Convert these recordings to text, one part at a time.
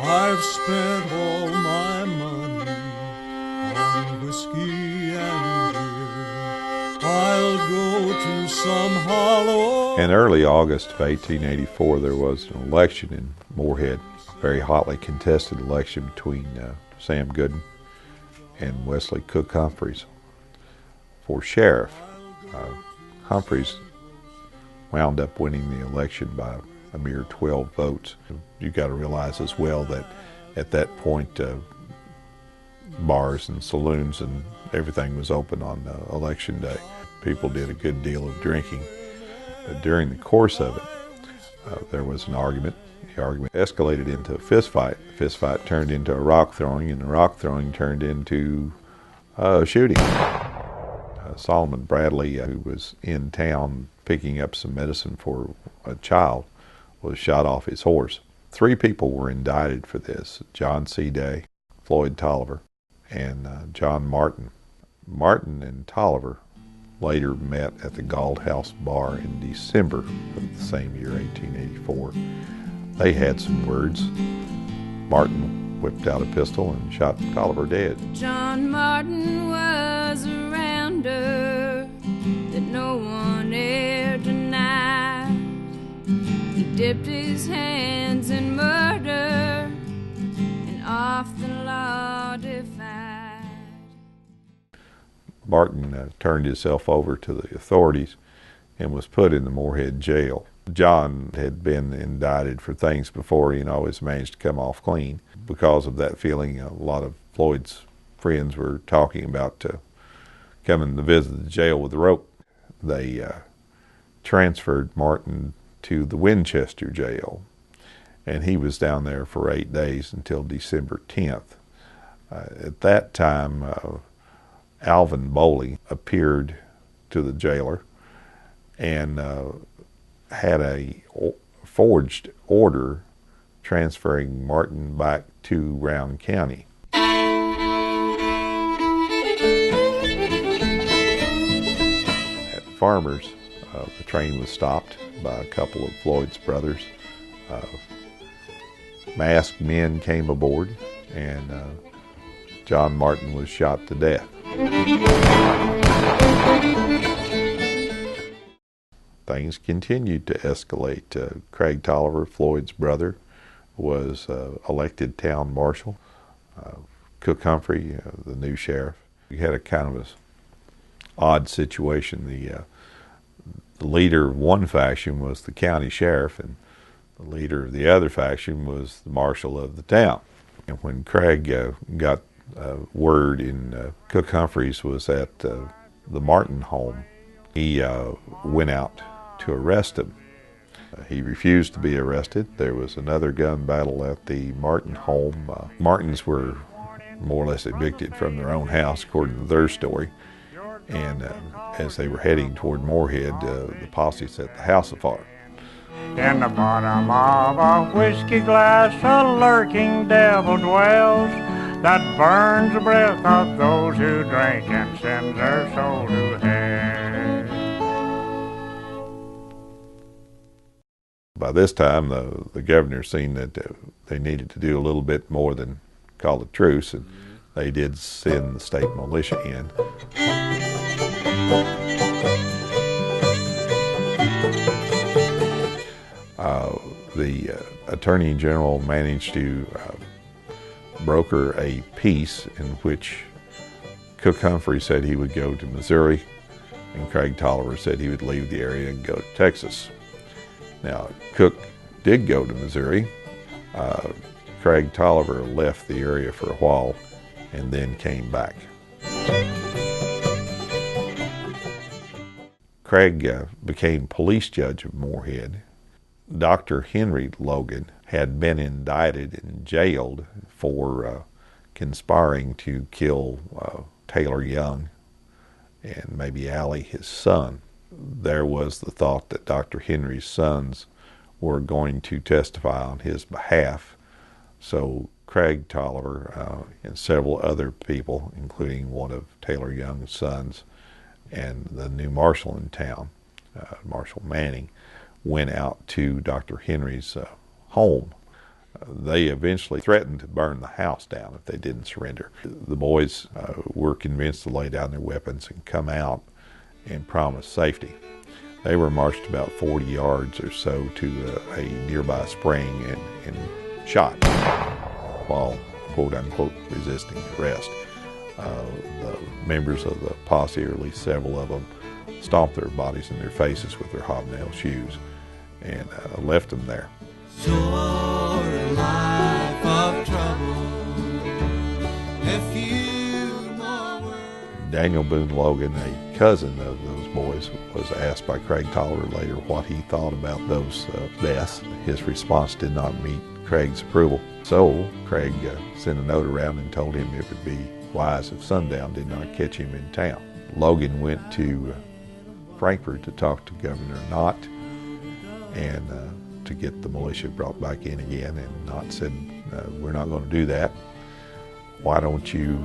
I've spent all my money on whiskey and beer. I'll go to some hollow. In early August of 1884, there was an election in Moorhead, a very hotly contested election between Sam Gooden and Wesley Cook Humphreys for sheriff. Humphreys wound up winning the election by a mere 12 votes. You've got to realize as well that at that point bars and saloons and everything was open on election day. People did a good deal of drinking. During the course of it, there was an argument. The argument escalated into a fist fight. The fist fight turned into a rock throwing, and the rock throwing turned into shooting. Solomon Bradley, who was in town picking up some medicine for a child, was shot off his horse. 3 people were indicted for this: John C. Day, Floyd Tolliver, and John Martin. Martin and Tolliver later met at the Galt House Bar in December of the same year, 1884. They had some words. Martin whipped out a pistol and shot Tolliver dead. John Martin was a rounder that no one e'er denied. He dipped his hands in murder and off the law defied. Martin turned himself over to the authorities and was put in the Moorhead jail. John had been indicted for things before. He always managed to come off clean. Because of that feeling, a lot of Floyd's friends were talking about coming to visit the jail with a rope. They transferred Martin to the Winchester jail, and he was down there for 8 days until December 10th. At that time, Alvin Bowley appeared to the jailer and had a forged order transferring Martin back to Rowan County. At Farmers, the train was stopped by a couple of Floyd's brothers. Masked men came aboard, and John Martin was shot to death. Things continued to escalate. Craig Tolliver, Floyd's brother, was elected town marshal. Cook Humphrey, the new sheriff. We had a kind of an odd situation. The leader of one faction was the county sheriff, and the leader of the other faction was the marshal of the town. And when Craig got word in Cook Humphreys was at the Martin home, he went out to arrest him. He refused to be arrested. There was another gun battle at the Martin home. Martins were more or less evicted from their own house, according to their story. And as they were heading toward Moorhead, the posse set the house afire. In the bottom of a whiskey glass, a lurking devil dwells that burns the breath of those who drink and sends their soul to hell. By this time, the governor seen that they needed to do a little bit more than call a truce, and they did send the state militia in. The Attorney General managed to broker a peace in which Cook Humphrey said he would go to Missouri, and Craig Tolliver said he would leave the area and go to Texas. Now, Cook did go to Missouri. Craig Tolliver left the area for a while and then came back. Craig became police judge of Moorhead. Dr. Henry Logan had been indicted and jailed for conspiring to kill Taylor Young and maybe Allie, his son. There was the thought that Dr. Henry's sons were going to testify on his behalf. So Craig Tolliver and several other people, including one of Taylor Young's sons and the new marshal in town, Marshal Manning, went out to Dr. Henry's home. They eventually threatened to burn the house down if they didn't surrender. The boys were convinced to lay down their weapons and come out and promise safety. They were marched about 40 yards or so to a nearby spring and shot while, quote unquote, resisting arrest. The members of the posse, or at least several of them, stomped their bodies in their faces with their hobnail shoes and left them there. Short life of trouble, a few more words. Daniel Boone Logan, a cousin of those boys, was asked by Craig Tolliver later what he thought about those deaths. His response did not meet Craig's approval. So Craig sent a note around and told him it would be wise if sundown did not catch him in town. Logan went to Frankfort to talk to Governor Knott and to get the militia brought back in again, and Knott said, we're not going to do that. Why don't you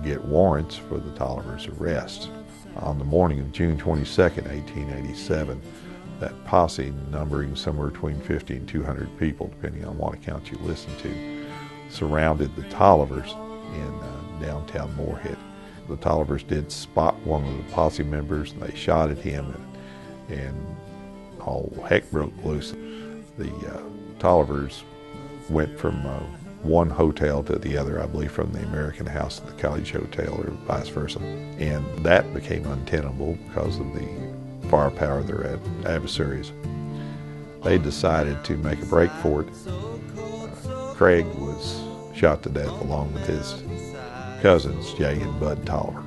get warrants for the Tollivers' arrest? On the morning of June 22nd, 1887, that posse, numbering somewhere between 50 and 200 people, depending on what account you listen to, surrounded the Tollivers in downtown Moorhead. The Tollivers did spot one of the posse members, and they shot at him, and all heck broke loose. The Tollivers went from one hotel to the other, I believe from the American House to the College Hotel, or vice versa, and that became untenable because of the firepower of their adversaries. They decided to make a break for it. Craig was shot to death along with his cousins, Jay and Bud Tolliver.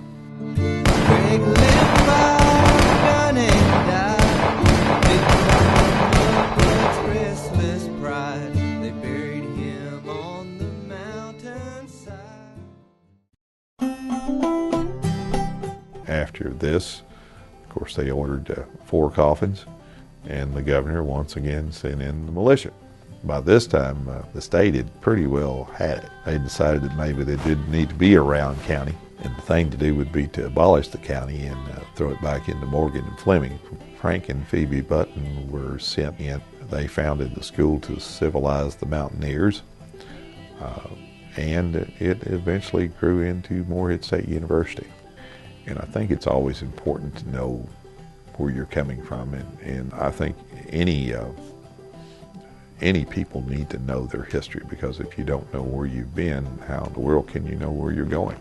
Craig lived by gun and died. Big restless pride. They buried him on the mountainside. After this, of course, they ordered 4 coffins, and the governor once again sent in the militia. By this time, the state had pretty well had it. They decided that maybe they didn't need to be a Rowan County, and the thing to do would be to abolish the county and throw it back into Morgan and Fleming. Frank and Phoebe Button were sent in. They founded the school to civilize the mountaineers, and it eventually grew into Moorhead State University. And I think it's always important to know where you're coming from, and I think any people need to know their history, because if you don't know where you've been, how in the world can you know where you're going?